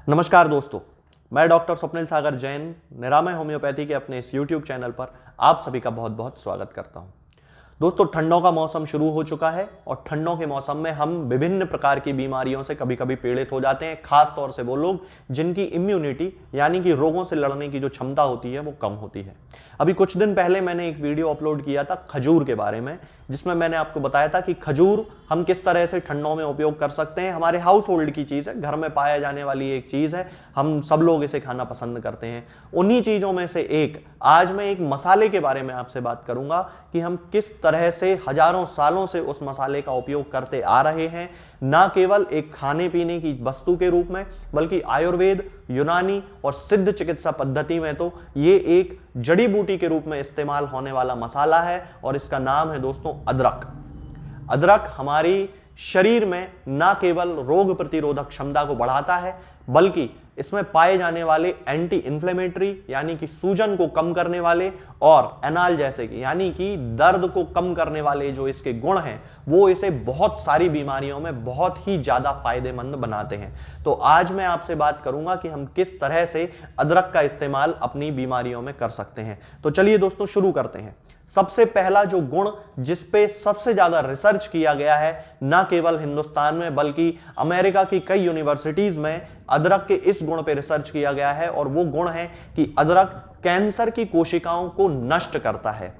नमस्कार दोस्तों, मैं डॉक्टर स्वप्निल सागर जैन निरामय होम्योपैथी के अपने इस YouTube चैनल पर आप सभी का बहुत बहुत स्वागत करता हूं। दोस्तों, ठंडों का मौसम शुरू हो चुका है और ठंडों के मौसम में हम विभिन्न प्रकार की बीमारियों से कभी कभी पीड़ित हो जाते हैं, खास तौर से वो लोग जिनकी इम्यूनिटी यानी कि रोगों से लड़ने की जो क्षमता होती है वो कम होती है। अभी कुछ दिन पहले मैंने एक वीडियो अपलोड किया था खजूर के बारे में, जिसमें मैंने आपको बताया था कि खजूर हम किस तरह से ठंडों में उपयोग कर सकते हैं। हमारे हाउस होल्ड की चीज़ है, घर में पाया जाने वाली एक चीज़ है, हम सब लोग इसे खाना पसंद करते हैं। उन्हीं चीज़ों में से एक आज मैं एक मसाले के बारे में आपसे बात करूंगा कि हम किस तरह से हजारों सालों से उस मसाले का उपयोग करते आ रहे हैं, ना केवल एक खाने पीने की वस्तु के रूप में बल्कि आयुर्वेद, यूनानी और सिद्ध चिकित्सा पद्धति में तो ये एक जड़ी बूटी के रूप में इस्तेमाल होने वाला मसाला है और इसका नाम है दोस्तों अदरक। अदरक हमारी शरीर में ना केवल रोग प्रतिरोधक क्षमता को बढ़ाता है बल्कि इसमें पाए जाने वाले एंटी इन्फ्लेमेटरी यानी कि सूजन को कम करने वाले और एनाल्जेसिक यानी कि दर्द को कम करने वाले जो इसके गुण हैं वो इसे बहुत सारी बीमारियों में बहुत ही ज्यादा फायदेमंद बनाते हैं। तो आज मैं आपसे बात करूंगा कि हम किस तरह से अदरक का इस्तेमाल अपनी बीमारियों में कर सकते हैं। तो चलिए दोस्तों शुरू करते हैं। सबसे पहला जो गुण जिस पे सबसे ज्यादा रिसर्च किया गया है, ना केवल हिंदुस्तान में बल्कि अमेरिका की कई यूनिवर्सिटीज में अदरक के इस गुण पे रिसर्च किया गया है और वो गुण है कि अदरक कैंसर की कोशिकाओं को नष्ट करता है।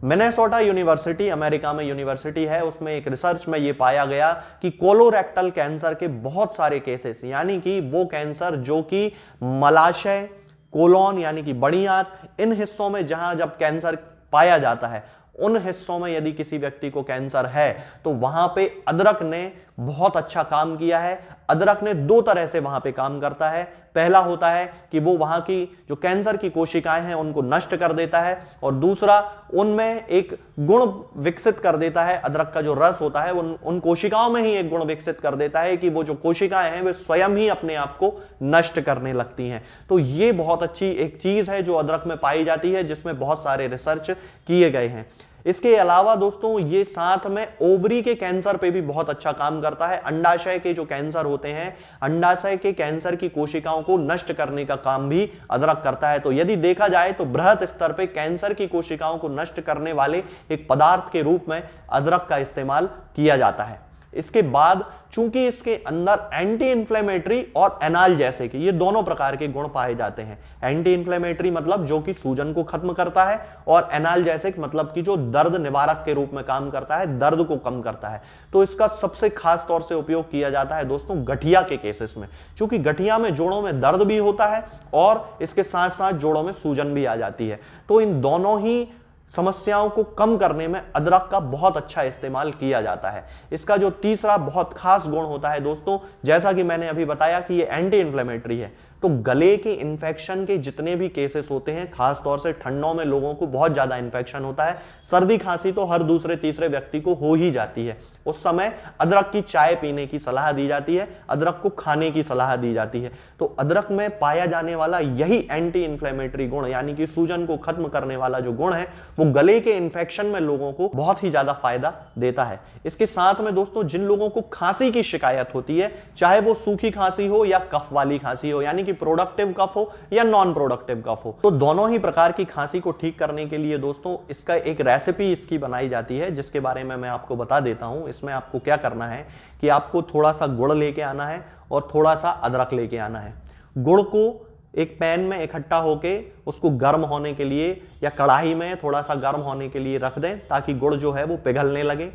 मिनेसोटा यूनिवर्सिटी अमेरिका में यूनिवर्सिटी है, उसमें एक रिसर्च में यह पाया गया कि कोलोरेक्टल कैंसर के बहुत सारे केसेस यानी कि वो कैंसर जो कि मलाशय, कोलोन यानी कि बड़ी आंत, इन हिस्सों में जहां जब कैंसर पाया जाता है उन हिस्सों में यदि किसी व्यक्ति को कैंसर है तो वहां पे अदरक ने बहुत अच्छा काम किया है। अदरक ने दो तरह से वहां पे काम करता है। पहला होता है कि वो वहां की जो कैंसर की कोशिकाएं हैं उनको नष्ट कर देता है और दूसरा उनमें एक गुण विकसित कर देता है। अदरक का जो रस होता है उन कोशिकाओं में ही एक गुण विकसित कर देता है कि वो जो कोशिकाएं हैं वे स्वयं ही अपने आप को नष्ट करने लगती हैं। तो ये बहुत अच्छी एक चीज है जो अदरक में पाई जाती है, जिसमें बहुत सारे रिसर्च किए गए हैं। इसके अलावा दोस्तों ये साथ में ओवरी के कैंसर पे भी बहुत अच्छा काम करता है। अंडाशय के जो कैंसर होते हैं, अंडाशय के कैंसर की कोशिकाओं को नष्ट करने का काम भी अदरक करता है। तो यदि देखा जाए तो बृहत स्तर पे कैंसर की कोशिकाओं को नष्ट करने वाले एक पदार्थ के रूप में अदरक का इस्तेमाल किया जाता है। इसके बाद चूंकि इसके अंदर एंटी इंफ्लेमेटरी और एनाल्जेसिक ये दोनों प्रकार के गुण पाए जाते हैं। एंटी इंफ्लेमेटरी मतलब जो कि सूजन को खत्म करता है और एनाल्जेसिक मतलब कि जो दर्द निवारक के रूप में काम करता है, दर्द को कम करता है। तो इसका सबसे खास तौर से उपयोग किया जाता है दोस्तों गठिया के केसेस में, क्योंकि गठिया में जोड़ों में दर्द भी होता है और इसके साथ साथ जोड़ों में सूजन भी आ जाती है। तो इन दोनों ही समस्याओं को कम करने में अदरक का बहुत अच्छा इस्तेमाल किया जाता है। इसका जो तीसरा बहुत खास गुण होता है दोस्तों, जैसा कि मैंने अभी बताया कि ये एंटी इन्फ्लेमेटरी है, तो गले के इन्फेक्शन के जितने भी केसेस होते हैं, खास तौर से ठंडों में लोगों को बहुत ज्यादा इन्फेक्शन होता है, सर्दी खांसी तो हर दूसरे तीसरे व्यक्ति को हो ही जाती है, उस समय अदरक की चाय पीने की सलाह दी जाती है, अदरक को खाने की सलाह दी जाती है। तो अदरक में पाया जाने वाला यही एंटी इन्फ्लेमेटरी गुण यानी कि सूजन को खत्म करने वाला जो गुण है वो गले के इन्फेक्शन में लोगों को बहुत ही ज्यादा फायदा देता है। इसके साथ में दोस्तों जिन लोगों को खांसी की शिकायत होती है, चाहे वो सूखी खांसी हो या कफ वाली खांसी हो यानी कि प्रोडक्टिव कफ हो या नॉन प्रोडक्टिव कफ हो, तो दोनों ही प्रकार की खांसी को ठीक करने के लिए दोस्तों इसका एक रेसिपी इसकी बनाई जाती है, जिसके बारे में मैं आपको बता देता हूं। इसमें आपको क्या करना है कि आपको थोड़ा सा गुड़ लेके आना है और थोड़ा सा अदरक लेके आना है। गुड़ को एक पैन में इकट्ठा होके उसको गर्म होने के लिए या कढ़ाई में थोड़ा सा गर्म होने के लिए रख दें ताकि गुड़ जो है वो पिघलने लगे।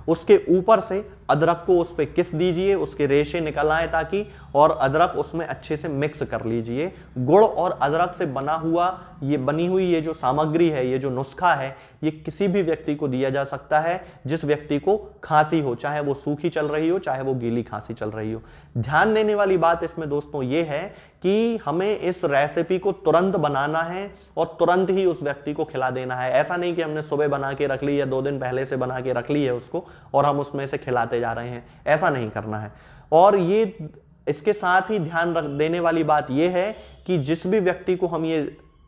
उसके ऊपर से अदरक को उस पे किस दीजिए, उसके रेशे निकल आए ताकि, और अदरक उसमें अच्छे से मिक्स कर लीजिए। गुड़ और अदरक से बनी हुई ये जो सामग्री है, ये जो नुस्खा है, ये किसी भी व्यक्ति को दिया जा सकता है जिस व्यक्ति को खांसी हो, चाहे वो सूखी चल रही हो चाहे वो गीली खांसी चल रही हो। ध्यान देने वाली बात इसमें दोस्तों ये है कि हमें इस रेसिपी को तुरंत बनाना है और तुरंत ही उस व्यक्ति को खिला देना है। ऐसा नहीं कि हमने सुबह बना के रख ली या 2 दिन पहले से बना के रख ली है उसको और हम उसमें से खिलाते जा रहे हैं, ऐसा नहीं करना है। और ये इसके साथ ही ध्यान देने वाली बात यह है कि जिस भी व्यक्ति को हम ये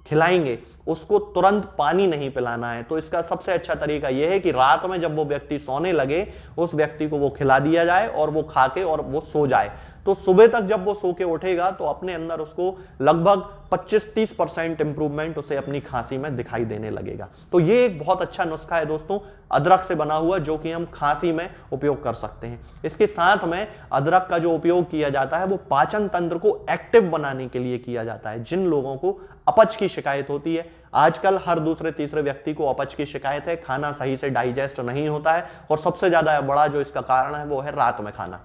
खिलाएंगे उसको तुरंत पानी नहीं पिलाना है। तो इसका सबसे अच्छा तरीका यह है कि रात में जब वो व्यक्ति सोने लगे उस व्यक्ति को वो खिला दिया जाए और वो खा के और वो सो जाए। तो सुबह तक जब वो सो के उठेगा तो अपने अंदर उसको लगभग 25-30% इंप्रूवमेंट उसे अपनी खांसी में दिखाई देने लगेगा। तो ये एक बहुत अच्छा नुस्खा है दोस्तों, अदरक से बना हुआ, जो कि हम खांसी में उपयोग कर सकते हैं। इसके साथ में अदरक का जो उपयोग किया जाता है वो पाचन तंत्र को एक्टिव बनाने के लिए किया जाता है। जिन लोगों को अपच की शिकायत होती है, आजकल हर दूसरे तीसरे व्यक्ति को अपच की शिकायत है, खाना सही से डाइजेस्ट नहीं होता है, और सबसे ज्यादा बड़ा जो इसका कारण है वो है रात में खाना।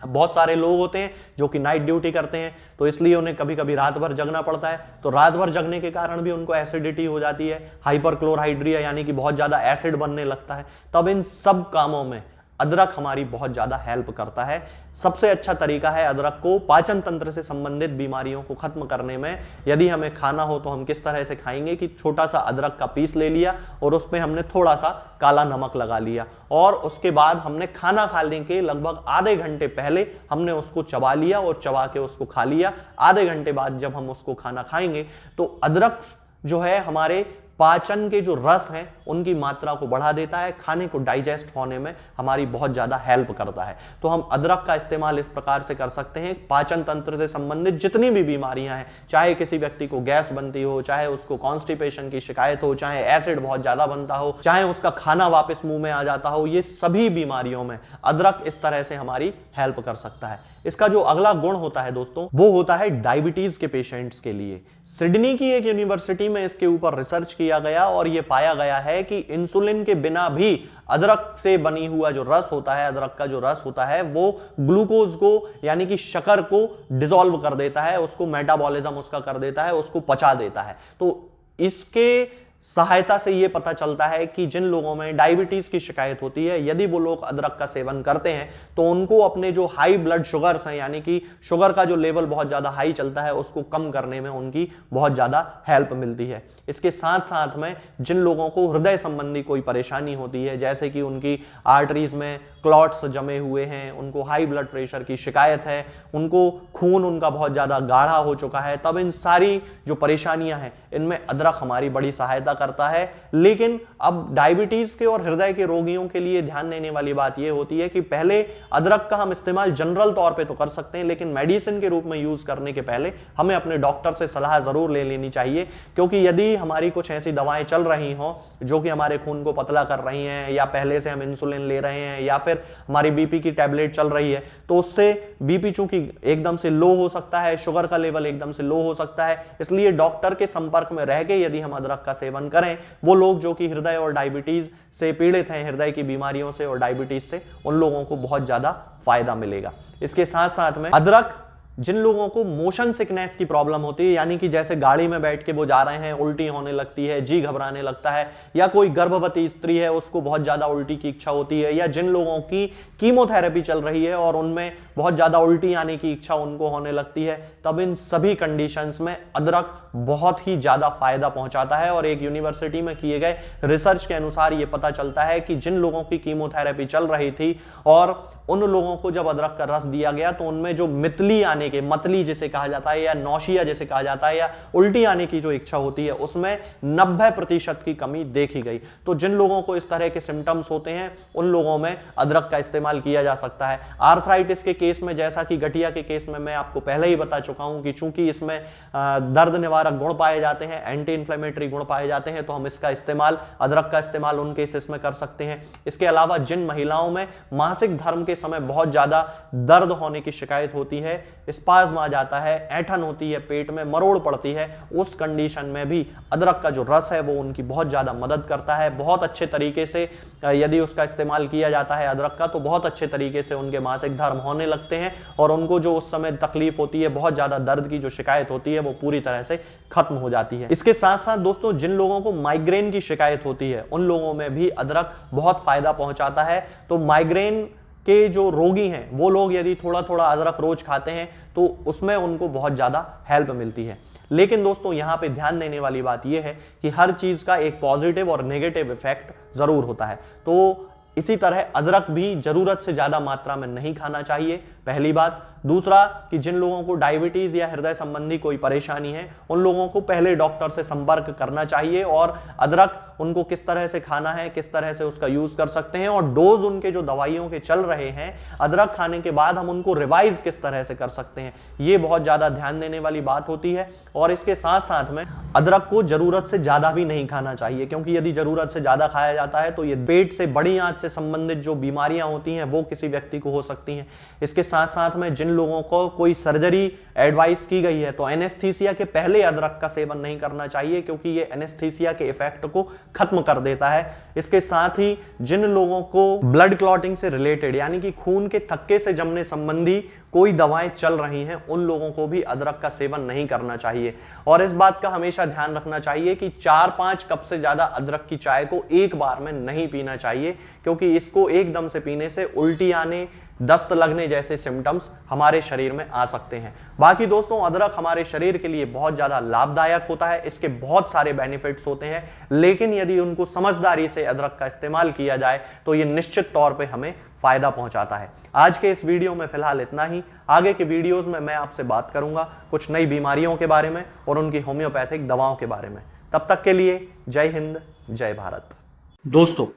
बहुत सारे लोग होते हैं जो कि नाइट ड्यूटी करते हैं, तो इसलिए उन्हें कभी कभी रात भर जगना पड़ता है, तो रात भर जगने के कारण भी उनको एसिडिटी हो जाती है, हाइपरक्लोराइड्रिया यानी कि बहुत ज्यादा एसिड बनने लगता है। तब इन सब कामों में अदरक हमारी बहुत ज्यादा हेल्प करता है। सबसे अच्छा तरीका है अदरक को पाचन तंत्र से संबंधित बीमारियों को खत्म करने में। यदि हमें खाना हो तो हम किस तरह से खाएंगे कि छोटा सा अदरक का पीस ले लिया और उसमें हमने थोड़ा सा काला नमक लगा लिया, और उसके बाद हमने खाना खाने के लगभग आधे घंटे पहले हमने उसको चबा लिया और चबा के उसको खा लिया। आधे घंटे बाद जब हम उसको खाना खाएंगे तो अदरक जो है हमारे पाचन के जो रस हैं उनकी मात्रा को बढ़ा देता है, खाने को डाइजेस्ट होने में हमारी बहुत ज्यादा हेल्प करता है। तो हम अदरक का इस्तेमाल इस प्रकार से कर सकते हैं, पाचन तंत्र से संबंधित जितनी भी बीमारियां हैं, चाहे किसी व्यक्ति को गैस बनती हो, चाहे उसको कॉन्स्टिपेशन की शिकायत हो, चाहे एसिड बहुत ज्यादा बनता हो, चाहे उसका खाना वापस मुंह में आ जाता हो, ये सभी बीमारियों में अदरक इस तरह से हमारी हेल्प कर सकता है। इसका जो अगला गुण होता है दोस्तों वो होता है डायबिटीज के पेशेंट्स के लिए। सिडनी की एक यूनिवर्सिटी में इसके ऊपर रिसर्च किया गया और यह पाया गया है कि इंसुलिन के बिना भी अदरक से बनी हुआ जो रस होता है, अदरक का जो रस होता है, वो ग्लूकोज को यानी कि शक्कर को डिसॉल्व कर देता है, उसको मेटाबॉलिज्म उसका कर देता है, उसको पचा देता है। तो इसके सहायता से यह पता चलता है कि जिन लोगों में डायबिटीज की शिकायत होती है, यदि वो लोग अदरक का सेवन करते हैं तो उनको अपने जो हाई ब्लड शुगर्स हैं, यानी कि शुगर का जो लेवल बहुत ज्यादा हाई चलता है, उसको कम करने में उनकी बहुत ज्यादा हेल्प मिलती है। इसके साथ साथ में जिन लोगों को हृदय संबंधी कोई परेशानी होती है, जैसे कि उनकी आर्टरीज में क्लॉट्स जमे हुए हैं, उनको हाई ब्लड प्रेशर की शिकायत है, उनको खून उनका बहुत ज्यादा गाढ़ा हो चुका है, तब इन सारी जो परेशानियां हैं इनमें अदरक हमारी बड़ी सहायता करता है। लेकिन अब डायबिटीज के और हृदय के रोगियों के लिए ध्यान देने वाली बात यह होती है कि पहले अदरक का हम इस्तेमाल जनरल तौर पे तो कर सकते हैं, लेकिन मेडिसिन के रूप में यूज करने के पहले हमें अपने डॉक्टर से सलाह जरूर ले लेनी चाहिए, क्योंकि यदि हमारी कुछ ऐसी दवाएं चल रही हों जो कि हमारे खून को पतला कर रही हैं, या पहले से हम इंसुलिन ले रहे हैं, या फिर हमारी बीपी की टैबलेट चल रही है, तो उससे बीपी चूंकि एकदम से लो हो सकता है, शुगर का लेवल एकदम से लो हो सकता है। इसलिए डॉक्टर के संपर्क में रह के यदि हम अदरक का सेवन करें, वो लोग जो कि हृदय और डायबिटीज से पीड़ित हैं, हृदय की बीमारियों से और डायबिटीज से, उन लोगों को बहुत ज्यादा फायदा मिलेगा। इसके साथ साथ में अदरक जिन लोगों को मोशन सिकनेस की प्रॉब्लम होती है, यानी कि जैसे गाड़ी में बैठ के वो जा रहे हैं, उल्टी होने लगती है, जी घबराने लगता है, या कोई गर्भवती स्त्री है उसको बहुत ज्यादा उल्टी की इच्छा होती है, या जिन लोगों की कीमोथेरेपी चल रही है और उनमें बहुत ज्यादा उल्टी आने की इच्छा उनको होने लगती है, तब इन सभी कंडीशंस में अदरक बहुत ही ज्यादा फायदा पहुंचाता है। और एक यूनिवर्सिटी में किए गए रिसर्च के अनुसार यह पता चलता है कि जिन लोगों की कीमोथेरेपी चल रही थी और उन लोगों को जब अदरक का रस दिया गया तो उनमें जो मितली आने के, मतली जिसे कहा जाता है, या नौशिया जिसे कहा जाता है, या उल्टी आने की जो इच्छा होती है, उसमें 90% की कमी देखी गई। तो जिन लोगों को इस तरह के सिम्टम्स होते हैं उन लोगों में अदरक का इस्तेमाल किया जा सकता है। आर्थराइटिस के केस में, जैसा कि गठिया के केस में मैं आपको पहले ही बता चुका हूं कि चूंकि इसमें दर्द निवारक गुण पाए जाते हैं, एंटी इंफ्लेमेटरी गुण पाए जाते हैं, तो हम इसका इस्तेमाल, अदरक का इस्तेमाल उन केसेस में कर सकते हैं। इसके अलावा जिन महिलाओं में मासिक धर्म के समय बहुत ज्यादा दर्द होने की शिकायत होती है, स्पाज्म आ जाता है, ऐंठन होती है, पेट में मरोड़ पड़ती है, उस कंडीशन में भी अदरक का जो रस है वो उनकी बहुत ज्यादा मदद करता है। बहुत अच्छे तरीके से यदि उसका इस्तेमाल किया जाता है अदरक का, तो बहुत अच्छे तरीके से उनके मासिक धर्म होने लगते हैं और उनको जो उस समय तकलीफ होती है, बहुत ज्यादा दर्द की जो शिकायत होती है, वो पूरी तरह से खत्म हो जाती है। इसके साथ साथ दोस्तों जिन लोगों को माइग्रेन की शिकायत होती है उन लोगों में भी अदरक बहुत फायदा पहुंचाता है। तो माइग्रेन के जो रोगी हैं वो लोग यदि थोड़ा थोड़ा अदरक रोज खाते हैं तो उसमें उनको बहुत ज्यादा हेल्प मिलती है। लेकिन दोस्तों यहां पे ध्यान देने वाली बात यह है कि हर चीज का एक पॉजिटिव और नेगेटिव इफेक्ट जरूर होता है। तो इसी तरह अदरक भी जरूरत से ज्यादा मात्रा में नहीं खाना चाहिए। पहली बात। दूसरा कि जिन लोगों को डायबिटीज या हृदय संबंधी कोई परेशानी है उन लोगों को पहले डॉक्टर से संपर्क करना चाहिए, और अदरक उनको किस तरह से खाना है, किस तरह से उसका यूज कर सकते हैं, और डोज उनके जो दवाइयों के चल रहे हैं अदरक खाने के बाद हम उनको रिवाइज किस तरह से कर सकते हैं, ये बहुत ज्यादा ध्यान देने वाली बात होती है। और इसके साथ साथ में अदरक को जरूरत से ज्यादा भी नहीं खाना चाहिए, क्योंकि यदि जरूरत से ज्यादा खाया जाता है तो ये पेट से बड़ी आंत से संबंधित जो बीमारियां होती हैं वो किसी व्यक्ति को हो सकती हैं। इसके साथ साथ में जिन लोगों को कोई सर्जरी एडवाइस की गई है तो एनेस्थीसिया के पहले अदरक का सेवन नहीं करना चाहिए, क्योंकि ये एनेस्थीसिया के इफेक्ट को खत्म कर देता है। इसके साथ ही जिन लोगों को ब्लड क्लॉटिंग से रिलेटेड यानी कि खून के थक्के से जमने संबंधी कोई दवाएं चल रही हैं उन लोगों को भी अदरक का सेवन नहीं करना चाहिए। और इस बात का हमेशा ध्यान रखना चाहिए कि 4-5 कप से ज्यादा अदरक की चाय को एक बार में नहीं पीना चाहिए, क्योंकि इसको एकदम से पीने से उल्टी आने, दस्त लगने जैसे सिम्टम्स हमारे शरीर में आ सकते हैं। बाकी दोस्तों अदरक हमारे शरीर के लिए बहुत ज्यादा लाभदायक होता है, इसके बहुत सारे बेनिफिट्स होते हैं, लेकिन यदि उनको समझदारी से अदरक का इस्तेमाल किया जाए तो ये निश्चित तौर पे हमें फायदा पहुंचाता है। आज के इस वीडियो में फिलहाल इतना ही। आगे के वीडियोस में मैं आपसे बात करूंगा कुछ नई बीमारियों के बारे में और उनकी होम्योपैथिक दवाओं के बारे में। तब तक के लिए जय हिंद, जय भारत। दोस्तों